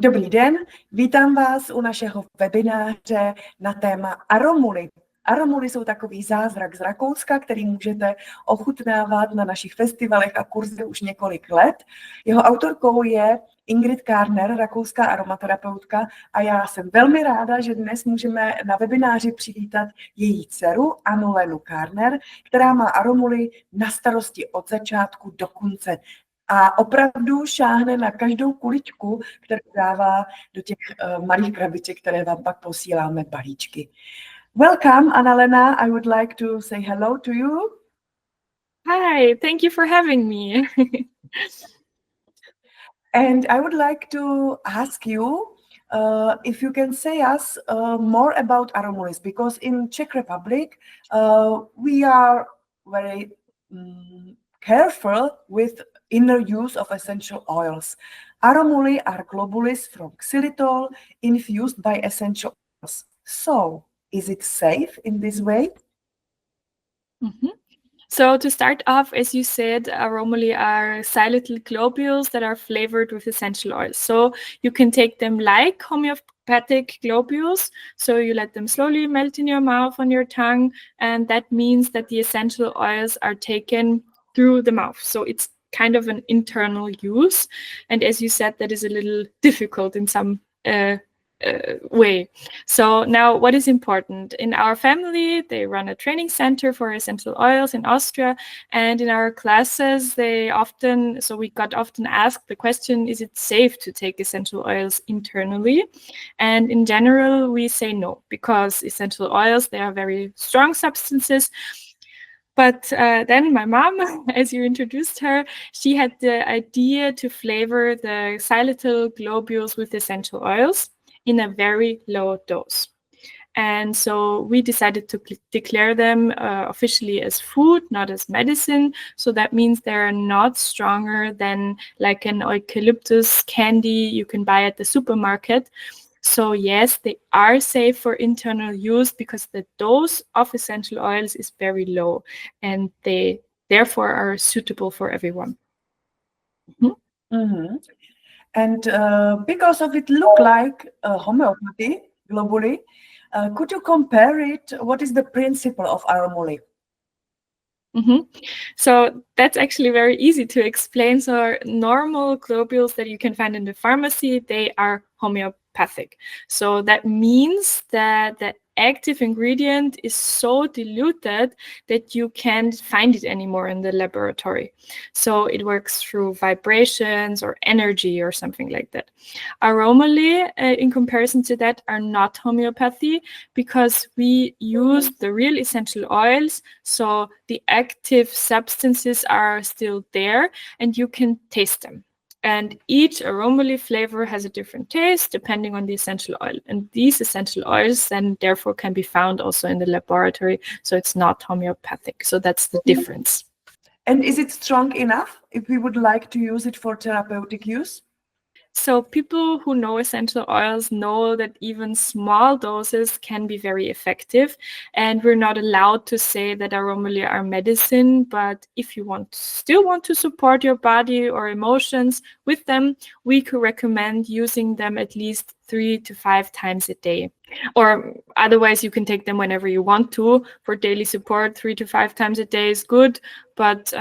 Dobrý den, vítám vás u našeho webináře na téma Aromuli. Aromuli jsou takový zázrak z Rakouska, který můžete ochutnávat na našich festivalech a kurzech už několik let. Jeho autorkou je Ingrid Karner, rakouská aromaterapeutka, a já jsem velmi ráda, že dnes můžeme na webináři přivítat její dceru Annou-Lenu Karner, která má Aromuli na starosti od začátku do konce. A opravdu šáhne na každou kuličku, kterou dává do těch malých krabiček, které vám pak posíláme balíčky. Welcome, Anna-Lena. I would like to say hello to you. Hi, thank you for having me. And I would like to ask you if you can say us more about Aromulis, because in Czech Republic we are very careful with inner use of essential oils. Aromuli are globulis from xylitol infused by essential oils. So, is it safe in this way? Mm-hmm. So to start off, as you said, aromuli are xylitol globules that are flavored with essential oils. So you can take them like homeopathic globules. So you let them slowly melt in your mouth, on your tongue, and that means that the essential oils are taken through the mouth. So it's kind of an internal use. And as you said, that is a little difficult in some way. So now what is important? In our family, they run a training center for essential oils in Austria. And in our classes, we got often asked the question, is it safe to take essential oils internally? And in general, we say no, because essential oils, they are very strong substances. But then my mom, as you introduced her, she had the idea to flavor the xylitol globules with essential oils in a very low dose. And so we decided to declare them officially as food, not as medicine. So that means they're not stronger than like an eucalyptus candy you can buy at the supermarket. So yes, they are safe for internal use because the dose of essential oils is very low and they therefore are suitable for everyone. Mm-hmm. Mm-hmm. And because of it look like homeopathy globally, could you compare it? What is the principle of Aromuli? Mm-hmm. So that's actually very easy to explain. So normal globules that you can find in the pharmacy, they are homeopathic. So that means that the active ingredient is so diluted that you can't find it anymore in the laboratory. So it works through vibrations or energy or something like that. Aromuli, in comparison to that, are not homeopathy because we use the real essential oils. So the active substances are still there and you can taste them. And each aromuli flavor has a different taste depending on the essential oil. And these essential oils then therefore can be found also in the laboratory. So it's not homeopathic. So that's the difference. And is it strong enough if we would like to use it for therapeutic use? So people who know essential oils know that even small doses can be very effective. And we're not allowed to say that aromuli are medicine, but if you still want to support your body or emotions with them, we could recommend using them at least 3 to 5 times a day. Or otherwise, you can take them whenever you want to. For daily support, 3 to 5 times a day is good. But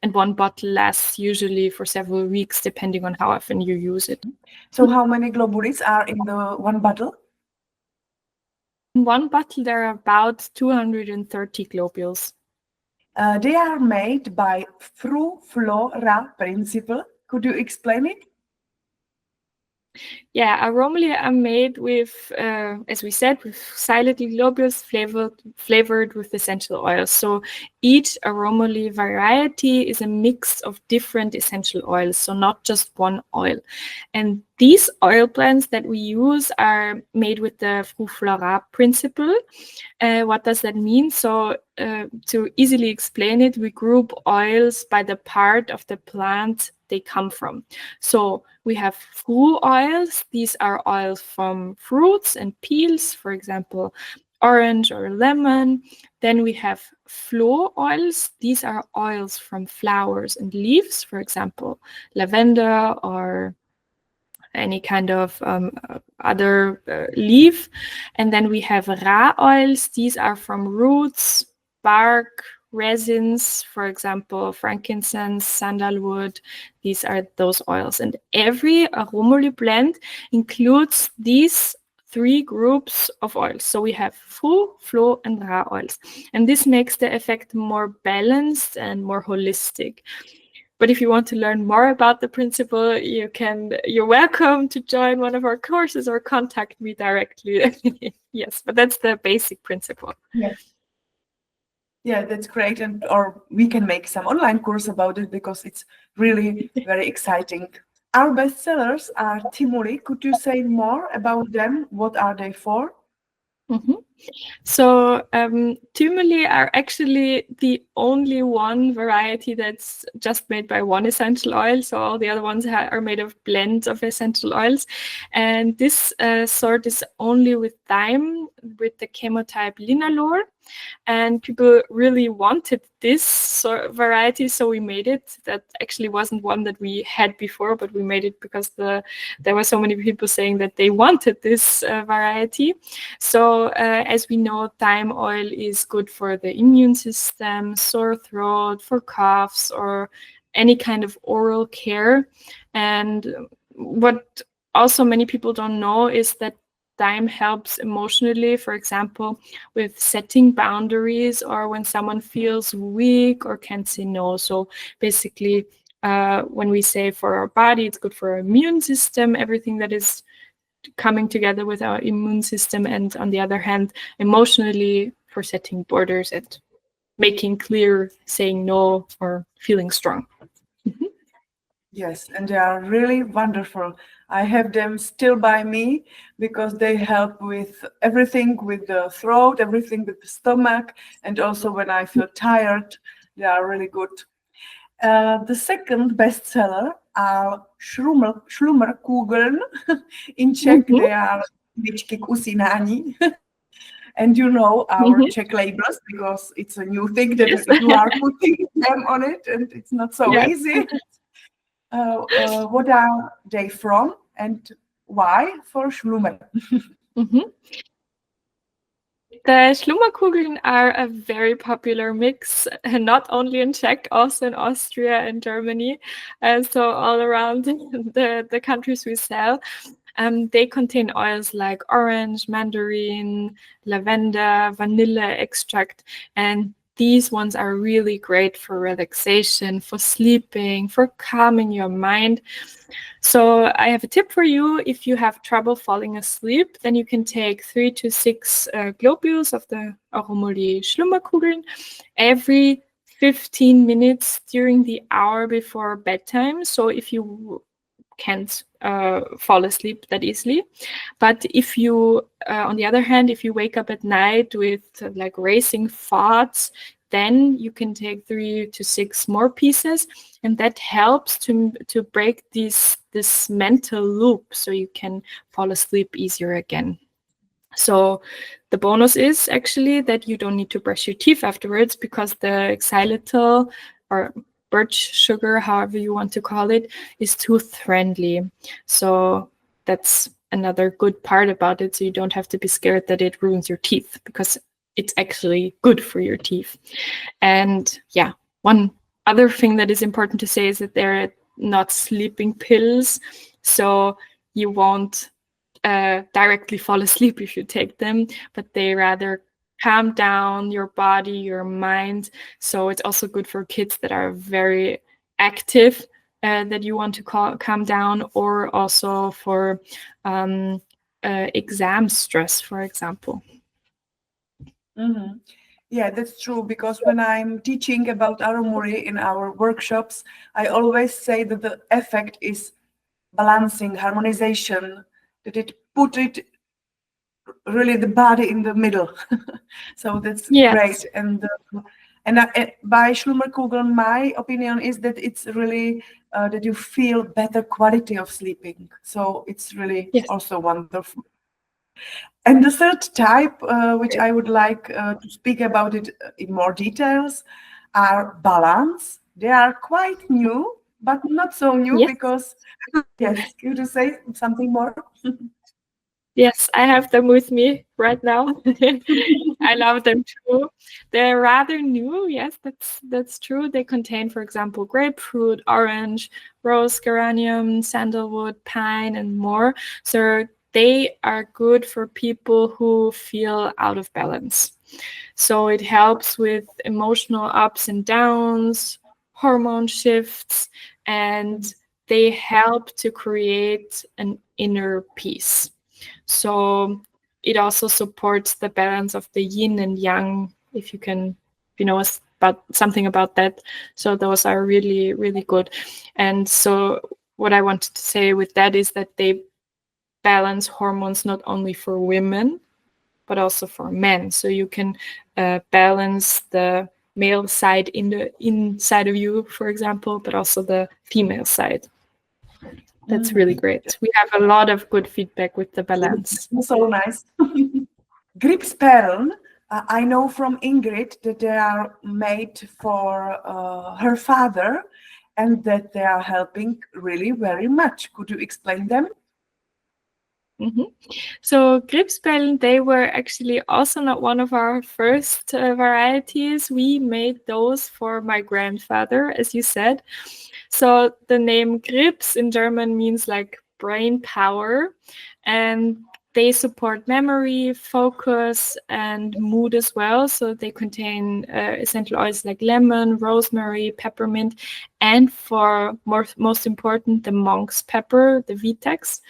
and one bottle lasts usually for several weeks, depending on how often you use it. So how many globules are in the one bottle? In one bottle, there are about 230 globules. They are made by Fru-Flora principle. Could you explain it? Yeah, aromuli are made with, as we said, with xylitol globules flavored with essential oils. So each aromuli variety is a mix of different essential oils, so not just one oil. And these oil blends that we use are made with the Fru-Flora principle. What does that mean? So to easily explain it, we group oils by the part of the plant they come from. So we have Fru oils. These are oils from fruits and peels, for example, orange or lemon. Then we have Flo oils. These are oils from flowers and leaves, for example, lavender or any kind of other leaf. And then we have raw oils. These are from roots, bark, resins, for example, frankincense, sandalwood. These are those oils. And every Aromuli blend includes these 3 groups of oils. So we have full, flow, and raw oils. And this makes the effect more balanced and more holistic. But if you want to learn more about the principle, you're welcome to join one of our courses or contact me directly. Yes, but that's the basic principle. Yeah, that's great. Or we can make some online course about it because it's really very exciting. Our bestsellers are Timuli. Could you say more about them? What are they for? Mm-hmm. So Timuli are actually the only one variety that's just made by one essential oil. So all the other ones are made of blends of essential oils. And this sort is only with thyme, with the chemotype linalool. And people really wanted this sort of variety, so we made it. That actually wasn't one that we had before, but we made it because there were so many people saying that they wanted this variety. So as we know, thyme oil is good for the immune system, sore throat, for coughs, or any kind of oral care. And what also many people don't know is that thyme helps emotionally, for example, with setting boundaries or when someone feels weak or can't say no. So basically, when we say for our body, it's good for our immune system, everything that is coming together with our immune system, and on the other hand, emotionally for setting borders and making clear, saying no, or feeling strong. Mm-hmm. Yes, and they are really wonderful. I have them still by me because they help with everything with the throat, everything with the stomach, and also when I feel tired, they are really good. The second bestseller are Schlummerkugeln. In Czech, they are myčky k usínání. And you know our Czech labels because it's a new thing that you are putting them on it, and it's not so easy. What are they from and why for Schlummer? The Schlummerkugeln are a very popular mix, not only in Czech, also in Austria and Germany, so all around the countries we sell. They contain oils like orange, mandarin, lavender, vanilla extract, and these ones are really great for relaxation, for sleeping, for calming your mind. So I have a tip for you. If you have trouble falling asleep, then you can take 3 to 6 globules of the Aromuli Schlummerkugeln every 15 minutes during the hour before bedtime. So if you can't fall asleep that easily. But if you, on the other hand, if you wake up at night with like racing thoughts, then you can take 3 to 6 more pieces, and that helps to break this mental loop, so you can fall asleep easier again. So the bonus is actually that you don't need to brush your teeth afterwards, because the xylitol or birch sugar, however you want to call it, is tooth friendly. So that's another good part about it. So you don't have to be scared that it ruins your teeth, because it's actually good for your teeth. And yeah, one other thing that is important to say is that they're not sleeping pills. So you won't directly fall asleep if you take them, but they rather calm down your body, your mind. So it's also good for kids that are very active, that you want to calm down, or also for exam stress, for example. Mm-hmm. Yeah, that's true, because when I'm teaching about Aromuli in our workshops, I always say that the effect is balancing, harmonization, that it put it really the body in the middle. So that's great. And by Schlummerkugeln, my opinion is that it's really that you feel better quality of sleeping. So it's really also wonderful. And the third type, which I would like to speak about it in more details, are balance. They are quite new, but not so new Yes. because, yes, could you say something more? Yes, I have them with me right now. I love them too. They're rather new. Yes, that's true. They contain, for example, grapefruit, orange, rose, geranium, sandalwood, pine, and more. So they are good for people who feel out of balance. So it helps with emotional ups and downs, hormone shifts, and they help to create an inner peace. So it also supports the balance of the yin and yang, if you know about something about that. So those are really, really good. And so what I wanted to say with that is that they balance hormones not only for women, but also for men. So you can balance the male side inside of you, for example, but also the female side. That's really great. We have a lot of good feedback with the balance. So nice. Gripsperlen, I know from Ingrid that they are made for her father and that they are helping really very much. Could you explain them? So Gripsperlen, they were actually also not one of our first varieties. We made those for my grandfather, as you said. So the name Grips in German means like brain power, and they support memory, focus, and mood as well. So they contain essential oils like lemon, rosemary, peppermint, and for most important, the monk's pepper, the Vitex.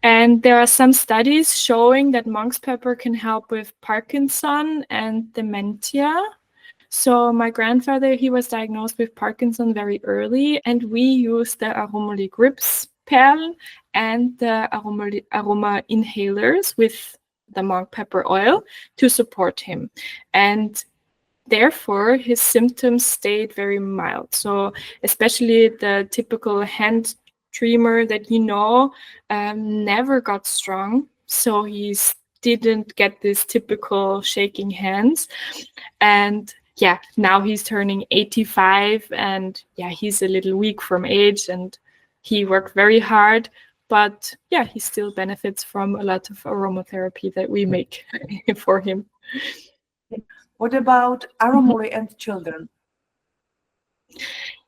And there are some studies showing that monk's pepper can help with Parkinson and dementia. So my grandfather, he was diagnosed with Parkinson very early, and we used the Aromuli Gripsperlen and the aroma inhalers with the monk pepper oil to support him. And therefore, his symptoms stayed very mild. So especially the typical hand tremor that never got strong. So he didn't get this typical shaking hands. And yeah, now he's turning 85 and yeah, he's a little weak from age and he worked very hard, but yeah, he still benefits from a lot of aromatherapy that we make for him. What about Aromuli and children?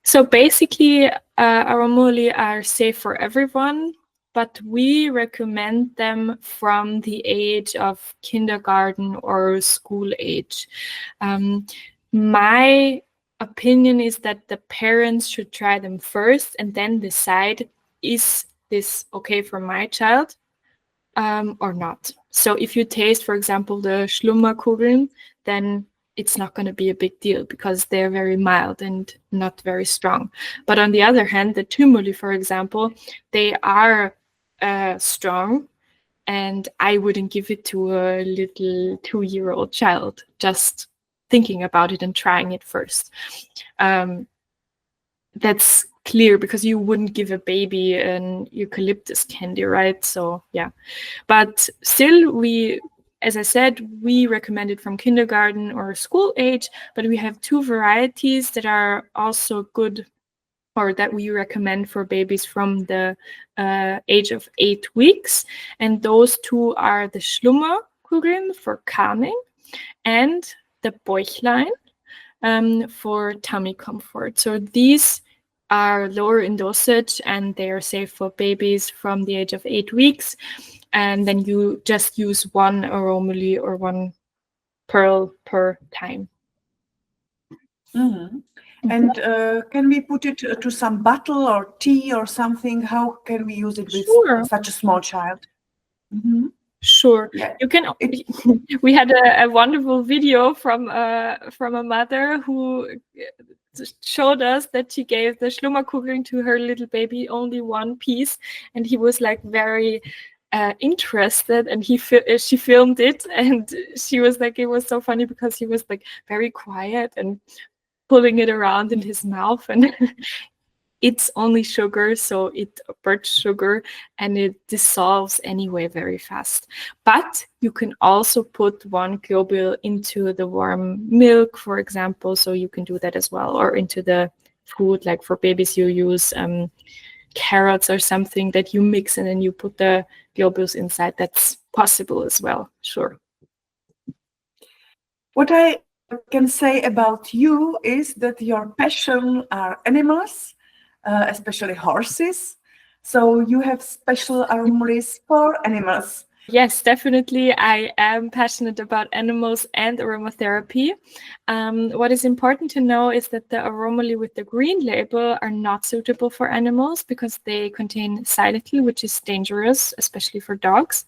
So basically, Aromuli are safe for everyone, but we recommend them from the age of kindergarten or school age. My opinion is that the parents should try them first and then decide, is this okay for my child or not? So if you taste, for example, the Schlummerkugeln, then it's not going to be a big deal because they're very mild and not very strong. But on the other hand, the tumuli, for example, they are strong, and I wouldn't give it to a little 2-year-old child, just thinking about it and trying it first. That's clear because you wouldn't give a baby an eucalyptus candy, right? So yeah, but still as I said, we recommend it from kindergarten or school age, but we have 2 varieties that are also good, or that we recommend for babies from the age of 8 weeks. And those 2 are the Schlummerkugeln for calming and the Bäuchlein for tummy comfort. So these are lower in dosage and they are safe for babies from the age of 8 weeks. And then you just use 1 Aromuli or 1 pearl per time. And can we put it to some bottle or tea or something? How can we use it with such a small child? Sure. Yeah. You can. We had a wonderful video from a mother who showed us that she gave the Schlummerkugeln to her little baby, only 1 piece, and he was like very interested, and she filmed it, and she was like, it was so funny because he was like very quiet and pulling it around in his mouth, and it's only sugar, so it birch sugar, and it dissolves anyway very fast. But you can also put 1 globule into the warm milk, for example, so you can do that as well, or into the food, like for babies, you use carrots or something that you mix and then you put the globules inside. That's possible as well, sure. What I can say about you is that your passion are animals, especially horses. So you have special aromulis for animals. Yes, definitely. I am passionate about animals and aromatherapy. What is important to know is that the aromuli with the green label are not suitable for animals because they contain xylitol, which is dangerous, especially for dogs.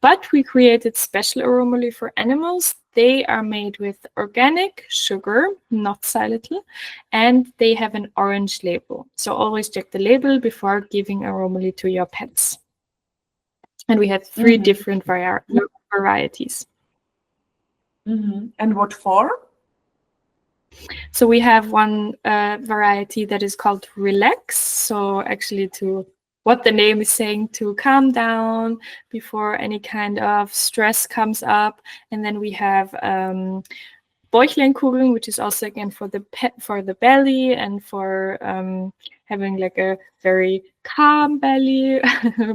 But we created special aromuli for animals. They are made with organic sugar, not xylitol, and they have an orange label. So always check the label before giving aromuli to your pets. And we have 3 different varieties. And what for? So we have one variety that is called relax. So actually to what the name is saying, to calm down before any kind of stress comes up. And then we have Bäuchleinkugeln, which is also again for the belly and for having like a very calm belly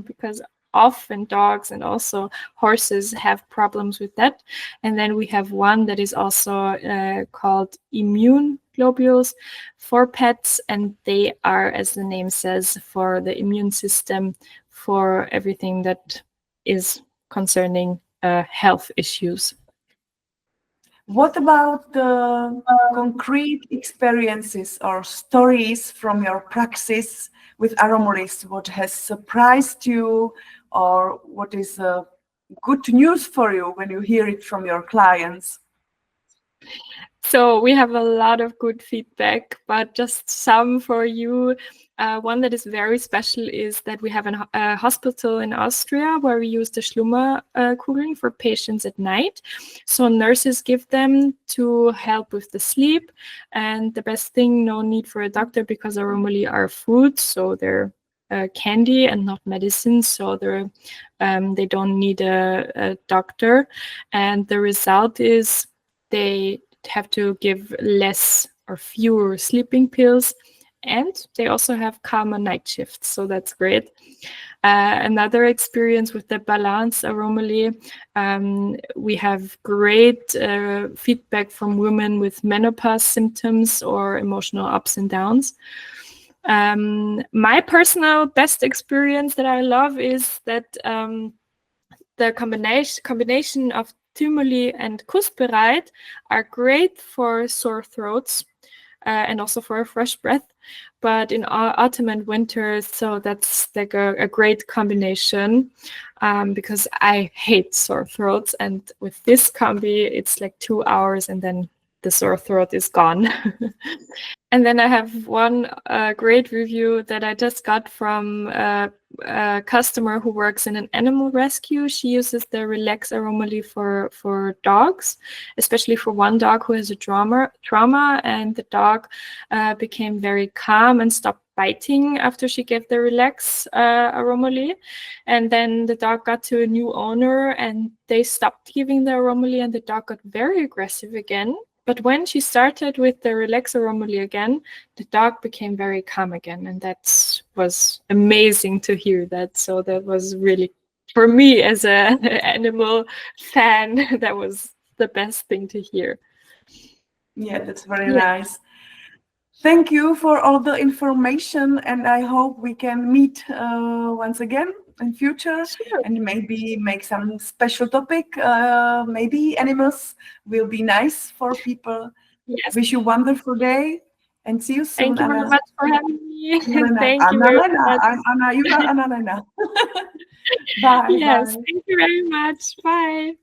because often dogs and also horses have problems with that. And then we have one that is also called immune globules for pets, and they are, as the name says, for the immune system, for everything that is concerning health issues. What about the concrete experiences or stories from your praxis with aromulis? What has surprised you, or what is good news for you when you hear it from your clients? So we have a lot of good feedback, but just some for you. One that is very special is that we have a hospital in Austria where we use the Schlummerkugeln for patients at night. So nurses give them to help with the sleep. And the best thing, no need for a doctor because aromuli are food, so they're candy and not medicine. So they don't need a doctor. And the result is they have to give less or fewer sleeping pills, and they also have calmer night shifts, so that's great. Another experience with the balance aromuli, we have great feedback from women with menopause symptoms or emotional ups and downs. My personal best experience that I love is that the combination of Thymoli and Kussbereit are great for sore throats and also for a fresh breath. But in autumn and winter, so that's like a great combination because I hate sore throats. And with this combi, it's like 2 hours and then the sore throat is gone. And then I have one great review that I just got from a customer who works in an animal rescue. She uses the Relax Aromuli for dogs, especially for one dog who has a trauma, and the dog became very calm and stopped biting after she gave the Relax Aromuli. And then the dog got to a new owner and they stopped giving the Aromuli and the dog got very aggressive again. But when she started with the Relax Aromuli again, the dog became very calm again. And that was amazing to hear that. So that was really, for me as an animal fan, that was the best thing to hear. Yeah, that's very nice. Thank you for all the information, and I hope we can meet once again in future. Sure. And maybe make some special topic. Maybe animals will be nice for people. Yes. Wish you a wonderful day and see you soon. Thank you very much for having me. Thank you very Anna-Lena. much. I'm Anna. You are Anna-Lena. Bye. Yes, bye. thank you very much. Bye.